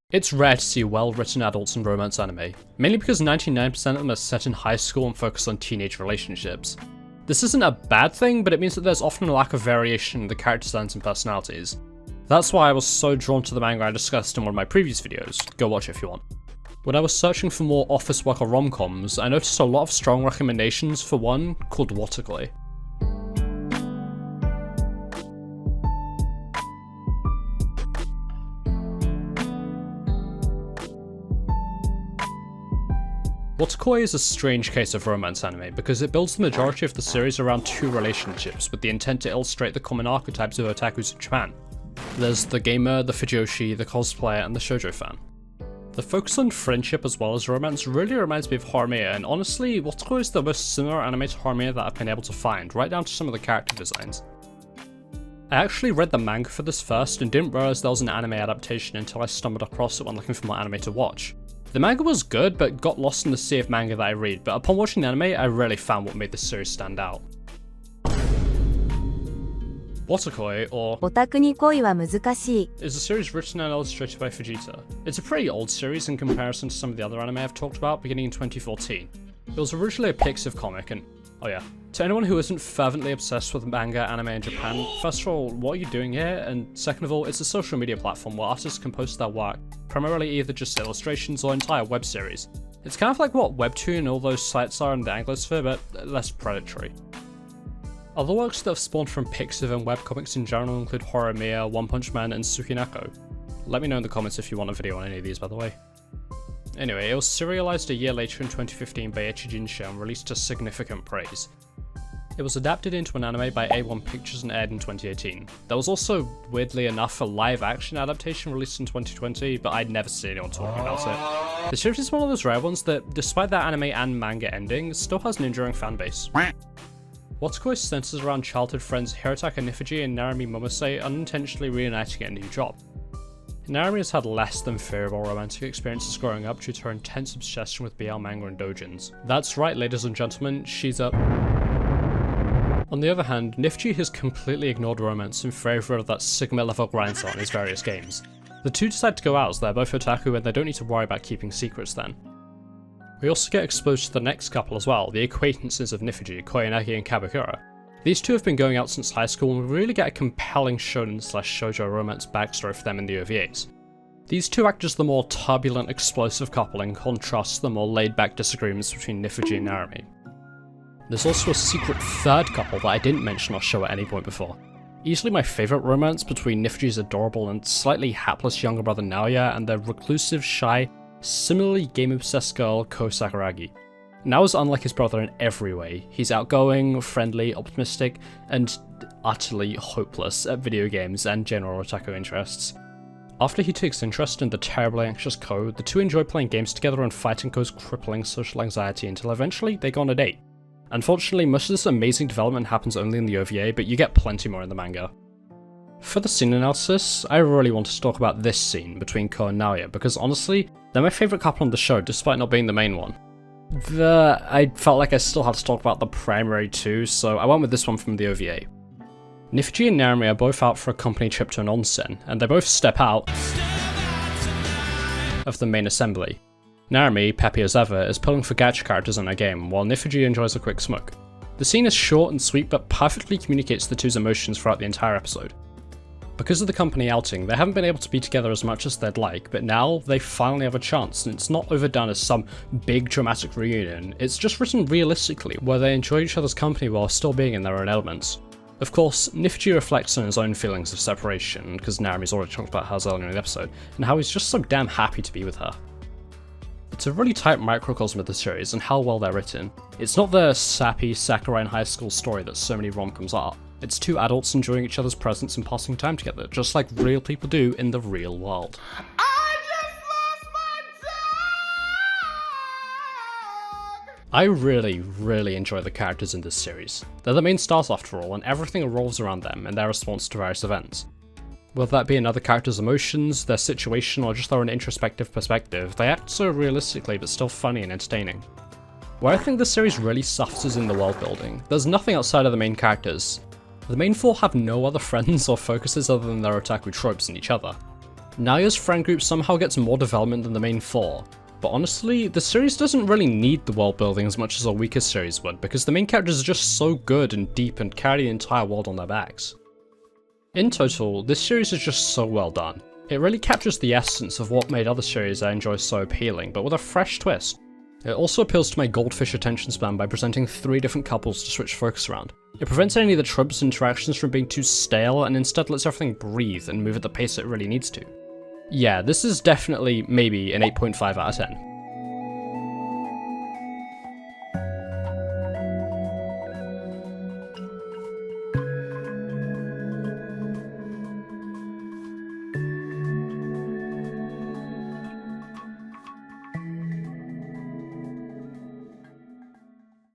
It's rare to see well-written adults in romance anime, mainly because 99% of them are set in high school and focus on teenage relationships. This isn't a bad thing, but it means that there's often a lack of variation in the character designs and personalities. That's why I was so drawn to the manga I discussed in one of my previous videos, go watch it if you want. When I was searching for more office work or rom-coms, I noticed a lot of strong recommendations for one called Waterkoi. Waterkoi is a strange case of romance anime because it builds the majority of the series around two relationships with the intent to illustrate the common archetypes of otakus in Japan. There's the gamer, the fujoshi, the cosplayer, and the shoujo fan. The focus on friendship as well as romance really reminds me of Horimiya, and honestly, Waterkoi is the most similar anime to Horimiya that I've been able to find, right down to some of the character designs. I actually read the manga for this first and didn't realize there was an anime adaptation until I stumbled across it when looking for more anime to watch. The manga was good, but got lost in the sea of manga that I read, but upon watching the anime, I really found what made this series stand out. Waterkoi, or オタクに恋は難しい is a series written and illustrated by Fujita. It's a pretty old series in comparison to some of the other anime I've talked about, beginning in 2014. It was originally a Pixiv comic, and oh yeah, to anyone who isn't fervently obsessed with manga anime in Japan, first of all, what are you doing here? And second of all, it's a social media platform where artists can post their work, primarily either just illustrations or entire web series. It's kind of like what Webtoon and all those sites are in the Anglosphere, but less predatory. Other works that have spawned from Pixiv and webcomics in general include Horimiya, One Punch Man, and Tsukinako. Let me know in the comments if you want a video on any of these, by the way. Anyway, it was serialized a year later in 2015 by Echijinsha and released to significant praise. It was adapted into an anime by A1 Pictures and aired in 2018. There was also, weirdly enough, a live-action adaptation released in 2020, but I'd never seen anyone talking about it. The series is one of those rare ones that, despite their anime and manga endings, still has an enduring fanbase. Waterkoi centers around childhood friends Hirotaka Nifuji and Narumi Momose unintentionally reuniting at a new job. Narumi has had less than favorable romantic experiences growing up due to her intense obsession with BL manga and doujins. That's right, ladies and gentlemen, she's a... On the other hand, Nifuji has completely ignored romance in favour of that Sigma-level grindstone in his various games. The two decide to go out as they're both otaku and they don't need to worry about keeping secrets then. We also get exposed to the next couple as well, the acquaintances of Nifuji, Koyanagi and Kabakura. These two have been going out since high school and we really get a compelling shonen/shoujo romance backstory for them in the OVAs. These two act as the more turbulent, explosive couple in contrast to the more laid-back disagreements between Nifuji and Narumi. There's also a secret third couple that I didn't mention or show at any point before. Easily my favourite romance between Nifuji's adorable and slightly hapless younger brother Naoya and their reclusive, shy, similarly game-obsessed girl Ko Sakuragi. Naoya's unlike his brother in every way. He's outgoing, friendly, optimistic, and utterly hopeless at video games and general otaku interests. After he takes interest in the terribly anxious Ko, the two enjoy playing games together and fighting Ko's crippling social anxiety until eventually they go on a date. Unfortunately, most of this amazing development happens only in the OVA, but you get plenty more in the manga. For the scene analysis, I really wanted to talk about this scene between Ko and Naoya, because honestly, they're my favourite couple on the show despite not being the main one. I felt like I still had to talk about the primary two, so I went with this one from the OVA. Nifuji and Narumi are both out for a company trip to an onsen, and they both step out of the main assembly. Narumi, peppy as ever, is pulling for gacha characters in her game, while Nifuji enjoys a quick smoke. The scene is short and sweet, but perfectly communicates the two's emotions throughout the entire episode. Because of the company outing, they haven't been able to be together as much as they'd like, but now they finally have a chance, and it's not overdone as some big dramatic reunion, it's just written realistically, where they enjoy each other's company while still being in their own elements. Of course, Nifuji reflects on his own feelings of separation, because Narumi's already talked about hers earlier in the episode, and how he's just so damn happy to be with her. It's a really tight microcosm of the series and how well they're written. It's not the sappy saccharine high school story that so many rom-coms are. It's two adults enjoying each other's presence and passing time together, just like real people do in the real world. I just lost my dog! I really enjoy the characters in this series. They're the main stars after all, and everything revolves around them and their response to various events. Whether that be another character's emotions, their situation, or just their own introspective perspective, they act so realistically but still funny and entertaining. Where I think this series really suffers is in the world building. There's nothing outside of the main characters. The main four have no other friends or focuses other than their otaku tropes and each other. Naoya's friend group somehow gets more development than the main four, but honestly, the series doesn't really need the world building as much as a weaker series would, because the main characters are just so good and deep and carry the entire world on their backs. In total, this series is just so well done. It really captures the essence of what made other series I enjoy so appealing, but with a fresh twist. It also appeals to my goldfish attention span by presenting 3 different couples to switch focus around. It prevents any of the tropes and interactions from being too stale and instead lets everything breathe and move at the pace it really needs to. Yeah, this is definitely maybe an 8.5 out of 10.